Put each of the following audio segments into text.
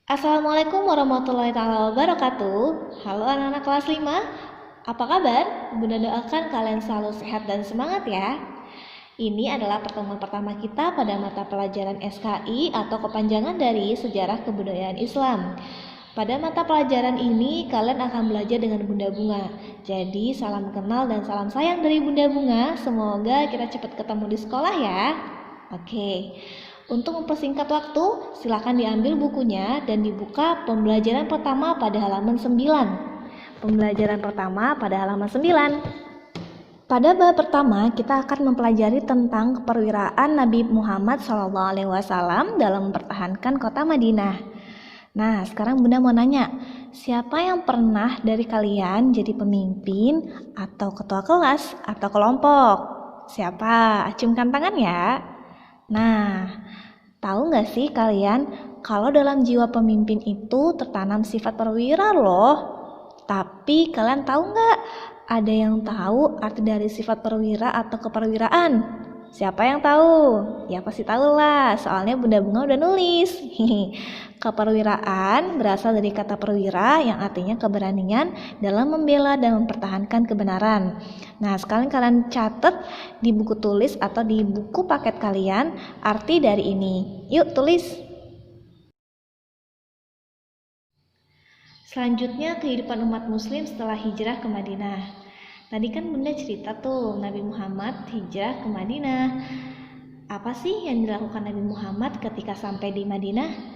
Assalamualaikum warahmatullahi taala wabarakatuh. Halo anak-anak kelas 5. Apa kabar? Bunda doakan kalian selalu sehat dan semangat ya. Ini adalah pertemuan pertama kita pada mata pelajaran SKI atau kepanjangan dari Sejarah Kebudayaan Islam. Pada mata pelajaran ini kalian akan belajar dengan Bunda Bunga. Jadi salam kenal dan salam sayang dari Bunda Bunga. Semoga kita cepat ketemu di sekolah ya. Oke. Untuk mempersingkat waktu, silakan diambil bukunya dan dibuka pembelajaran pertama pada halaman 9. Pembelajaran pertama pada halaman 9. Pada bab pertama, kita akan mempelajari tentang keperwiraan Nabi Muhammad SAW dalam mempertahankan kota Madinah. Nah, sekarang Bunda mau nanya, siapa yang pernah dari kalian jadi pemimpin atau ketua kelas atau kelompok? Siapa? Acungkan tangan ya. Nah, tahu nggak sih kalian kalau dalam jiwa pemimpin itu tertanam sifat perwira loh. Tapi kalian tahu nggak ada yang tahu arti dari sifat perwira atau keperwiraan? Siapa yang tahu? Ya pasti tahu lah, soalnya Bunda Bunga udah nulis. Keperwiraan berasal dari kata perwira yang artinya keberanian dalam membela dan mempertahankan kebenaran. Nah, sekarang kalian catat di buku tulis atau di buku paket kalian arti dari ini. Yuk tulis. Selanjutnya kehidupan umat muslim setelah hijrah ke Madinah. Tadi kan Bunda cerita tuh Nabi Muhammad hijrah ke Madinah. Apa sih yang dilakukan Nabi Muhammad ketika sampai di Madinah?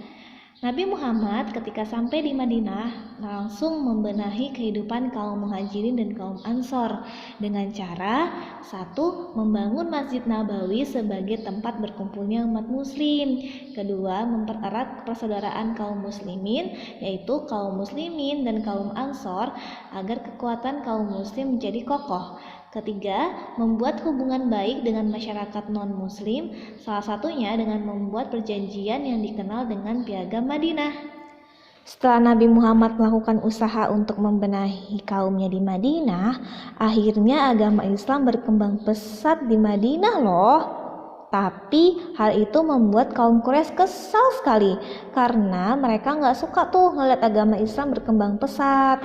Nabi Muhammad ketika sampai di Madinah langsung membenahi kehidupan kaum muhajirin dan kaum ansor dengan cara satu, membangun Masjid Nabawi sebagai tempat berkumpulnya umat muslim. Kedua, mempererat persaudaraan kaum muslimin yaitu kaum muslimin dan kaum ansor agar kekuatan kaum muslim menjadi kokoh. Ketiga, membuat hubungan baik dengan masyarakat non-muslim, salah satunya dengan membuat perjanjian yang dikenal dengan Piagam Madinah. Setelah Nabi Muhammad melakukan usaha untuk membenahi kaumnya di Madinah, akhirnya agama Islam berkembang pesat di Madinah loh. Tapi hal itu membuat kaum Quraisy kesal sekali karena mereka nggak suka tuh ngeliat agama Islam berkembang pesat.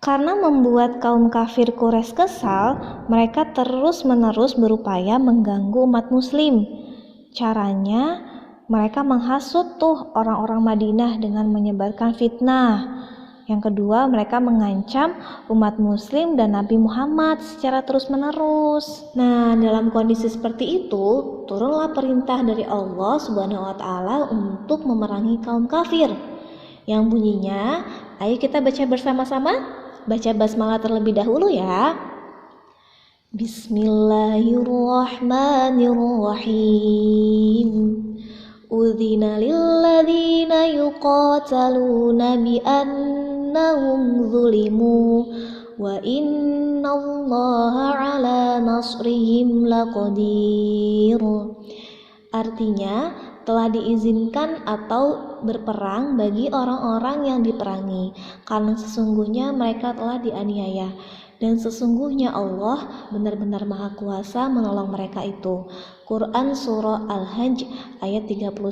Karena membuat kaum kafir Quraisy kesal, mereka terus-menerus berupaya mengganggu umat muslim. Caranya, mereka menghasut tuh orang-orang Madinah dengan menyebarkan fitnah. Yang kedua, mereka mengancam umat muslim dan Nabi Muhammad secara terus-menerus. Nah, dalam kondisi seperti itu, turunlah perintah dari Allah Subhanahu wa taala untuk memerangi kaum kafir. Yang bunyinya, ayo kita baca bersama-sama. Baca basmalah terlebih dahulu ya. Bismillahirrahmanirrahim. Udzina lilladzina yuqataluna biannahum zulimu wa innallaha ala nasrihim laqadir. Artinya, telah diizinkan atau berperang bagi orang-orang yang diperangi, karena sesungguhnya mereka telah dianiaya, dan sesungguhnya Allah benar-benar maha kuasa menolong mereka itu. Quran Surah Al-Hajj ayat 39.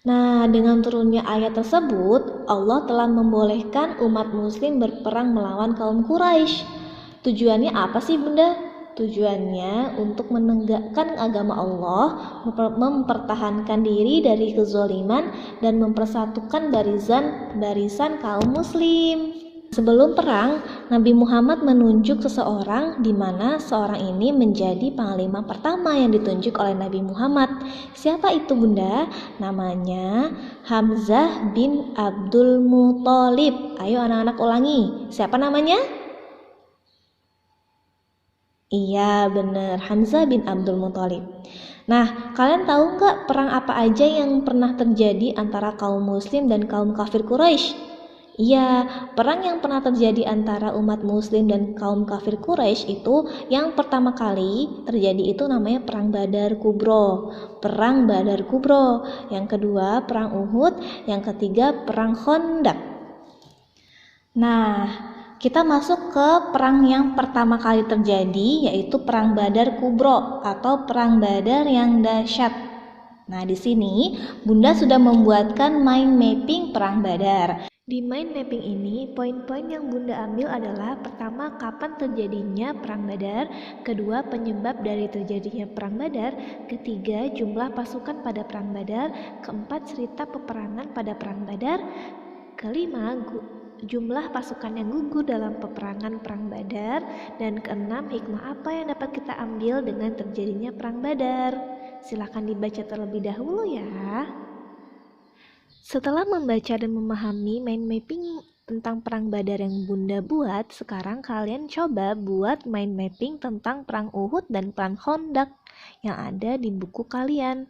Nah, dengan turunnya ayat tersebut, Allah telah membolehkan umat muslim berperang melawan kaum Quraisy. Tujuannya apa sih Bunda? Tujuannya untuk menegakkan agama Allah, mempertahankan diri dari kezaliman, dan mempersatukan barisan kaum muslim. Sebelum perang, Nabi Muhammad menunjuk seseorang di mana seorang ini menjadi panglima pertama yang ditunjuk oleh Nabi Muhammad. Siapa itu Bunda? Namanya Hamzah bin Abdul Muthalib. Ayo anak-anak ulangi. Siapa namanya? Iya bener, Hamzah bin Abdul Muthalib. Nah, kalian tahu nggak perang apa aja yang pernah terjadi antara kaum muslim dan kaum kafir Quraisy? Iya, perang yang pernah terjadi antara umat muslim dan kaum kafir Quraisy itu yang pertama kali terjadi itu namanya Perang Badar Kubro. Perang Badar Kubro. Yang kedua Perang Uhud. Yang ketiga Perang Khandaq. Nah, kita masuk ke perang yang pertama kali terjadi, yaitu Perang Badar Kubro atau Perang Badar yang dahsyat. Nah, di sini Bunda sudah membuatkan mind mapping Perang Badar. Di mind mapping ini, poin-poin yang Bunda ambil adalah pertama, kapan terjadinya Perang Badar, kedua, penyebab dari terjadinya Perang Badar, ketiga, jumlah pasukan pada Perang Badar, keempat, cerita peperangan pada Perang Badar, kelima, jumlah pasukan yang gugur dalam peperangan Perang Badar, dan keenam, hikmah apa yang dapat kita ambil dengan terjadinya Perang Badar. Silakan dibaca terlebih dahulu ya. Setelah membaca dan memahami mind mapping tentang Perang Badar yang Bunda buat, sekarang kalian coba buat mind mapping tentang Perang Uhud dan Perang Khandaq yang ada di buku kalian.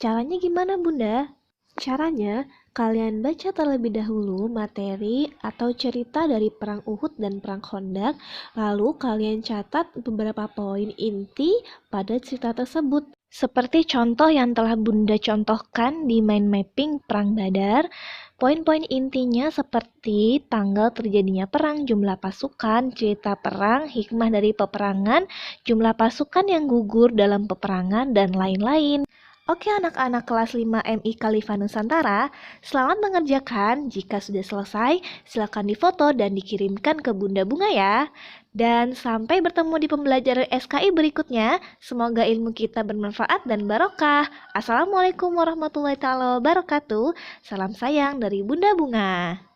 Caranya gimana, Bunda? Caranya, kalian baca terlebih dahulu materi atau cerita dari Perang Uhud dan Perang Khandaq, lalu kalian catat beberapa poin inti pada cerita tersebut. Seperti contoh yang telah Bunda contohkan di mind mapping Perang Badar, poin-poin intinya seperti tanggal terjadinya perang, jumlah pasukan, cerita perang, hikmah dari peperangan, jumlah pasukan yang gugur dalam peperangan, dan lain-lain. Oke anak-anak kelas 5 MI Khalifah Nusantara, selamat mengerjakan. Jika sudah selesai, silakan difoto dan dikirimkan ke Bunda Bunga ya. Dan sampai bertemu di pembelajaran SKI berikutnya. Semoga ilmu kita bermanfaat dan barokah. Assalamualaikum warahmatullahi wabarakatuh. Salam sayang dari Bunda Bunga.